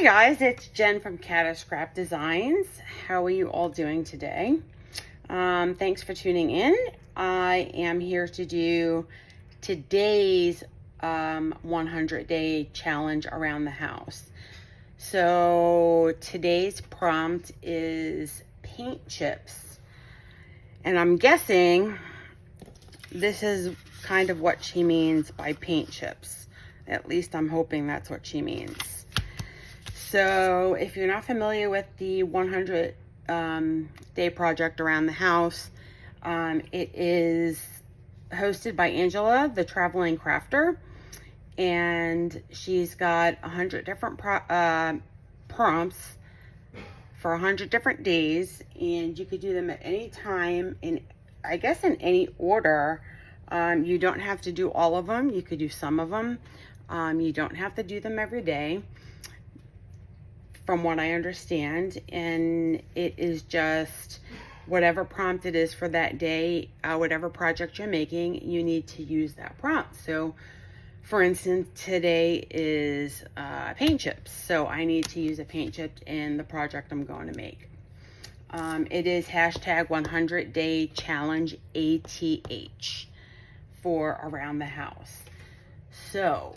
guys, it's Jen from Catascrapdesigns. How are you all doing today? Thanks for tuning in. I am here to do today's 100-day challenge around the house. So today's prompt is paint chips. And I'm guessing this is kind of what she means by paint chips. At least I'm hoping that's what she means. So if you're not familiar with the 100-day project around the house, it is hosted by Angela, the traveling crafter, and she's got 100 different prompts for 100 different days, and you could do them at any time, in I guess in any order. You don't have to do all of them. You could do some of them. You don't have to do them every day, from what I understand, and it is just whatever prompt it is for that day, whatever project you're making, you need to use that prompt. So for instance, today is paint chips, so I need to use a paint chip in the project I'm going to make. It is hashtag 100-day challenge ATH for around the house. So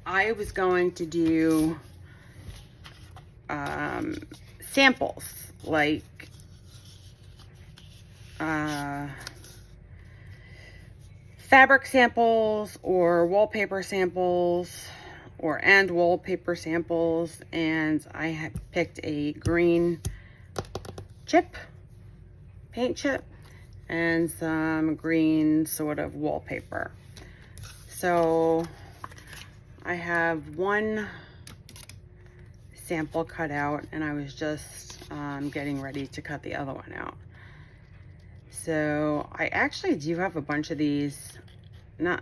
I was going to do samples, like fabric samples or wallpaper samples and wallpaper samples, and I had picked a green paint chip, and some green sort of wallpaper. So I have one sample cut out, and I was just getting ready to cut the other one out. So I actually do have a bunch of these, not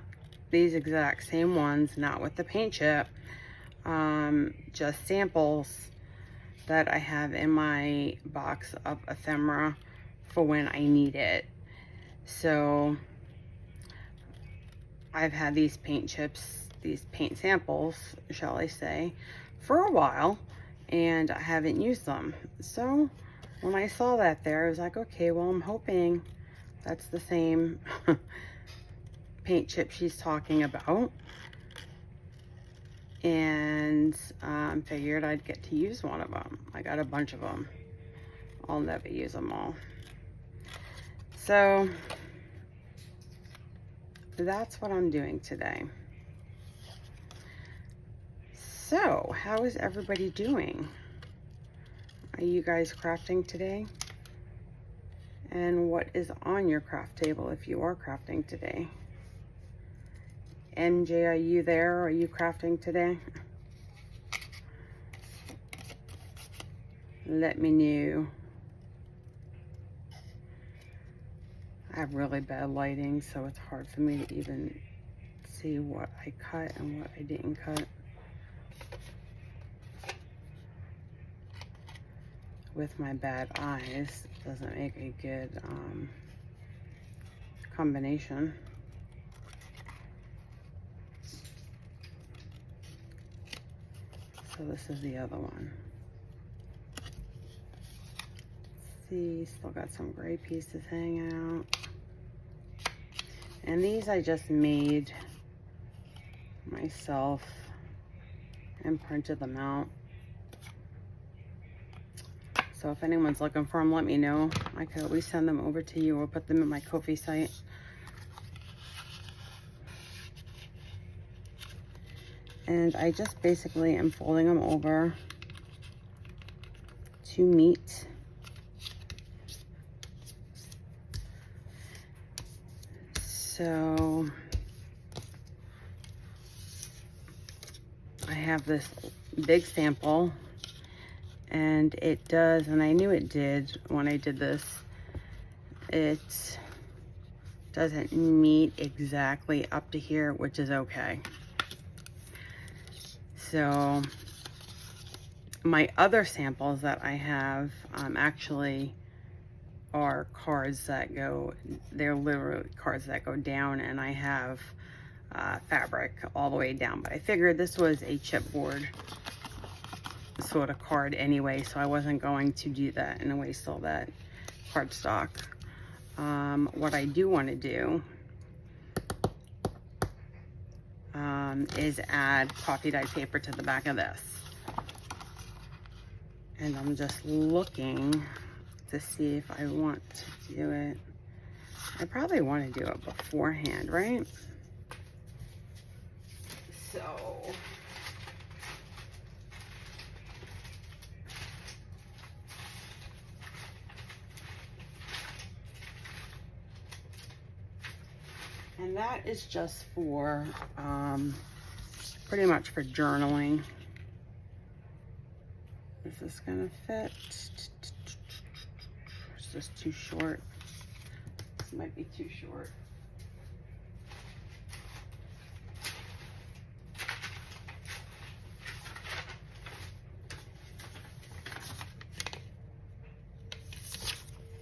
these exact same ones, not with the paint chip, just samples that I have in my box of ephemera for when I need it. So I've had these paint chips, these paint samples, shall I say, for a while, and I haven't used them. So when I saw that there, I was like, okay, well, I'm hoping that's the same paint chip she's talking about, and figured I'd get to use one of them. I got a bunch of them. I'll never use them all. So that's what I'm doing today. So how is everybody doing? Are you guys crafting today? And what is on your craft table if you are crafting today? MJ, are you there? Are you crafting today? Let me know. I have really bad lighting, so it's hard for me to even see what I cut and what I didn't cut. With my bad eyes, it doesn't make a good combination. So this is the other one. See, still got some gray pieces hanging out. And these I just made myself and printed them out. So if anyone's looking for them, let me know. I could always send them over to you or put them in my Ko-fi site. And I just basically am folding them over to meet. So I have this big sample, and it does, and I knew it did when I did this, it doesn't meet exactly up to here, which is okay. So my other samples that I have actually are cards that go, they're literally cards that go down, and I have fabric all the way down, but I figured this was a chipboard sort of card anyway, so I wasn't going to do that and waste all that cardstock. What I do want to do is add coffee dyed paper to the back of this. And I'm just looking to see if I want to do it. I probably want to do it beforehand, right? So and that is just for pretty much for journaling. Is this gonna fit? Is this too short? This might be too short.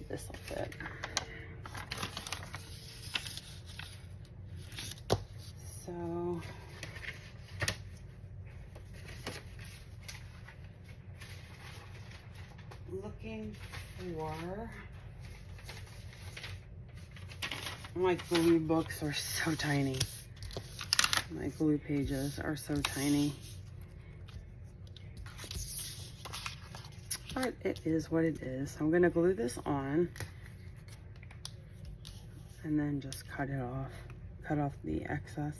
This will fit. So looking for, my glue books are so tiny. My glue pages are so tiny. But it is what it is. I'm gonna glue this on and then just cut it off. Cut off the excess.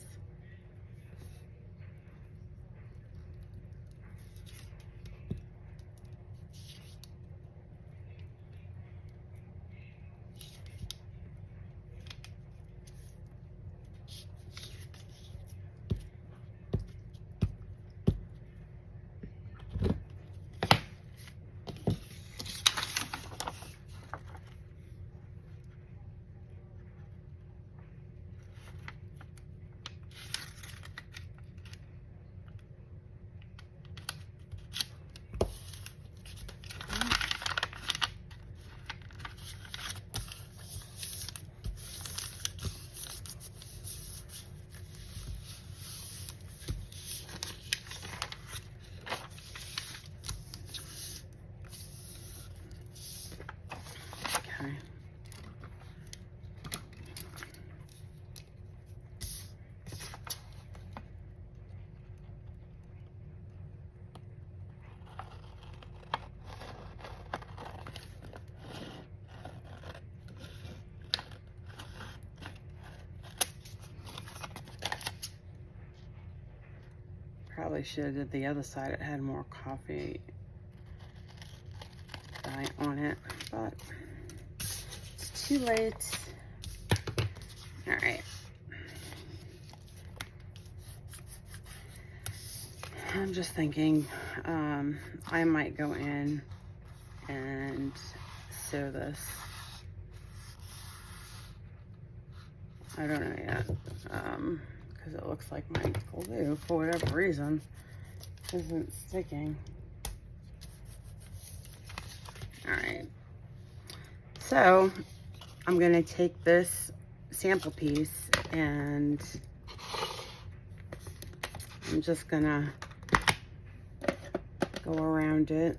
Probably should have did the other side. It had more coffee dye on it, but it's too late. All right. I'm just thinking I might go in and sew this. I don't know yet. Because it looks like my glue, for whatever reason, isn't sticking. All right. So I'm going to take this sample piece and I'm just going to go around it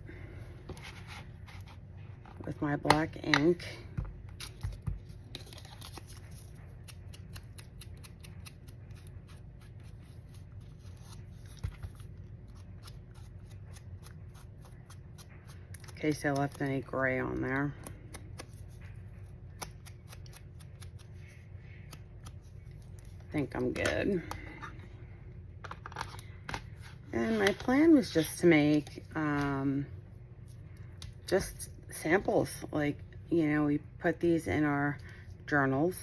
with my black ink. In case I left any gray on there. I think I'm good. And my plan was just to make just samples. Like, you know, we put these in our journals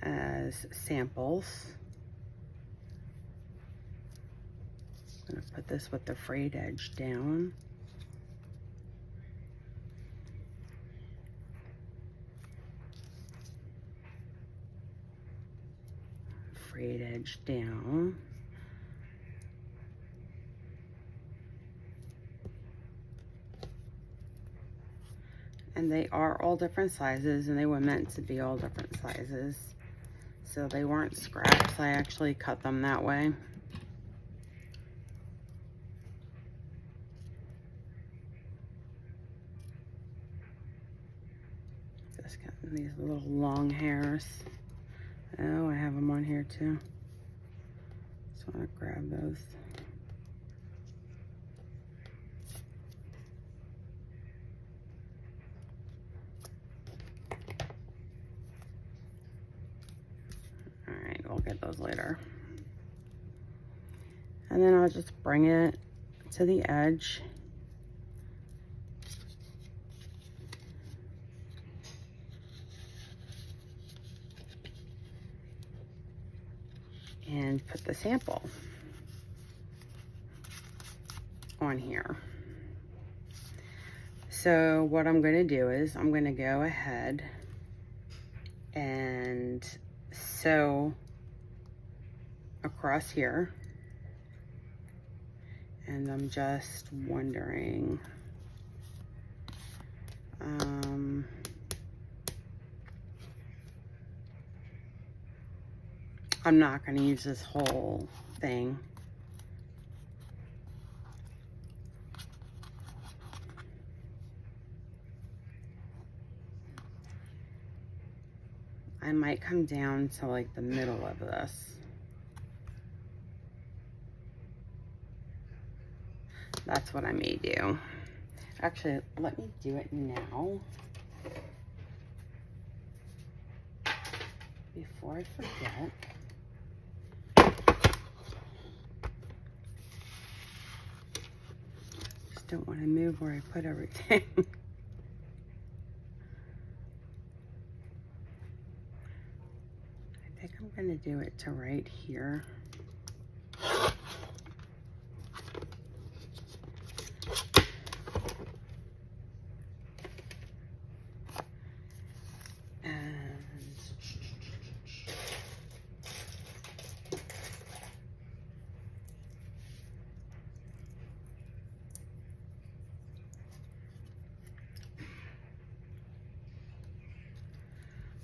as samples. I'm going to put this with the frayed edge down. Frayed edge down. And they are all different sizes, and they were meant to be all different sizes. so they weren't scraps. I actually cut them that way. Just getting these little long hairs. Oh, I have them on here too. Just want to grab those. We'll get those later. And then I'll just bring it to the edge. And put the sample on here. So what I'm going to do is I'm going to go ahead and sew across here, and I'm just wondering, I'm not going to use this whole thing. I might come down to like the middle of this. That's what I may do. Actually, let me do it now before I forget. Just don't want to move where I put everything. I think I'm going to do it to right here.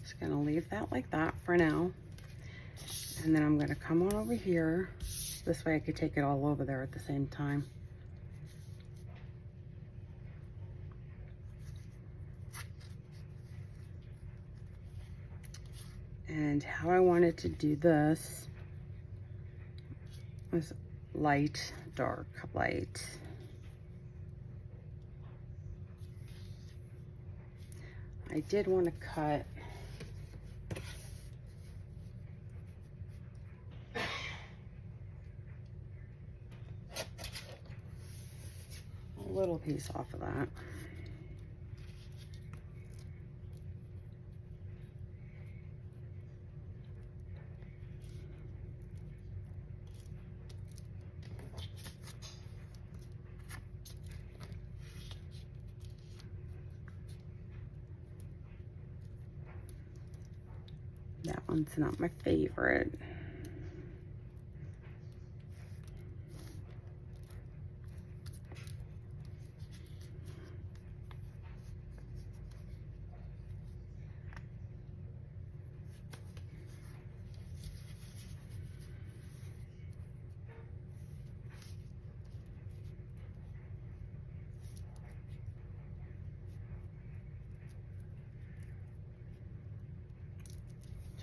Just gonna leave that like that for now. And then I'm gonna come on over here. This way I could take it all over there at the same time. And how I wanted to do this was light, dark, light. I did want to cut a little piece off of that. That one's not my favorite.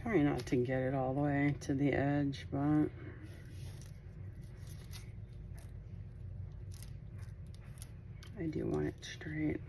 Try not to get it all the way to the edge, but I do want it straight.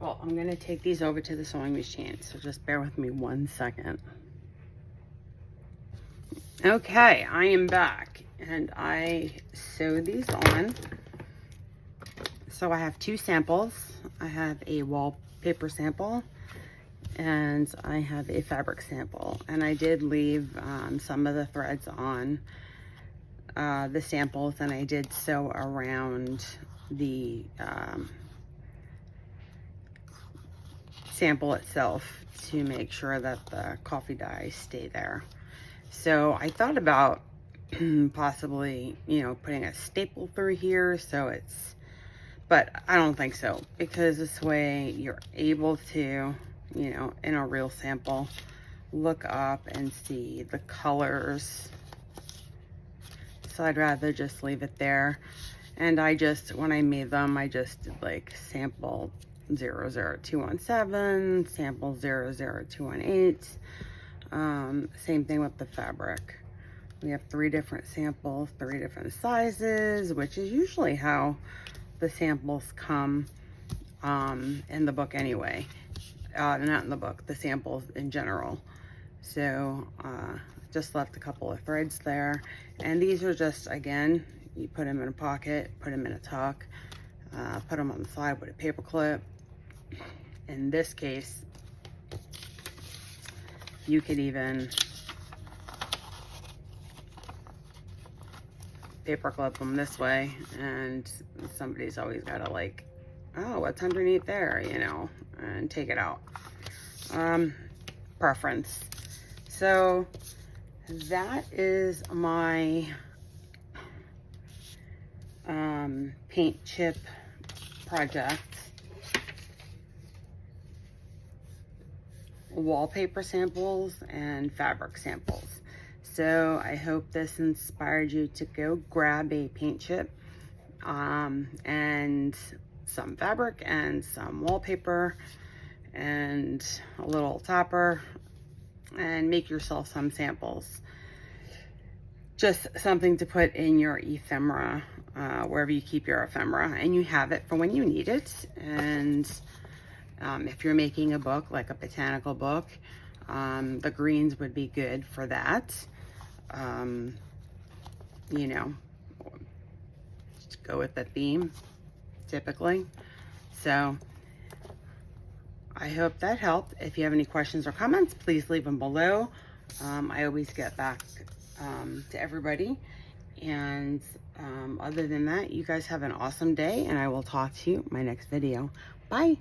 Well, I'm going to take these over to the sewing machine, so just bear with me 1 second. Okay, I am back, and I sewed these on. So I have two samples. I have a wallpaper sample And I have a fabric sample, and I did leave some of the threads on the samples, and I did sew around the sample itself to make sure that the coffee dyes stay there. So I thought about possibly, you know, putting a staple through here so it's, but I don't think so, because this way you're able to, you know, in a real sample, look up and see the colors. So I'd rather just leave it there. And I just, when I made them, I just did like sample 00217, sample 00218. Same thing with the fabric. We have 3 different samples, 3 different sizes, which is usually how the samples come in the book anyway. Not in the book, the samples in general. So just left a couple of threads there. And these are just, again, you put them in a pocket, put them in a tuck, put them on the side with a paper clip. In this case, you could even paper clip them this way, and somebody's always got to like, oh, what's underneath there, you know, and take it out. Preference. So that is my paint chip project. Wallpaper samples and fabric samples. So I hope this inspired you to go grab a paint chip and some fabric and some wallpaper and a little topper, and make yourself some samples. Just something to put in your ephemera, wherever you keep your ephemera, and you have it for when you need it. And if you're making a book, like a botanical book, the greens would be good for that. You know, just go with the theme, typically. So I hope that helped. If you have any questions or comments, please leave them below. I always get back to everybody. And other than that, you guys have an awesome day, and I will talk to you in my next video. Bye.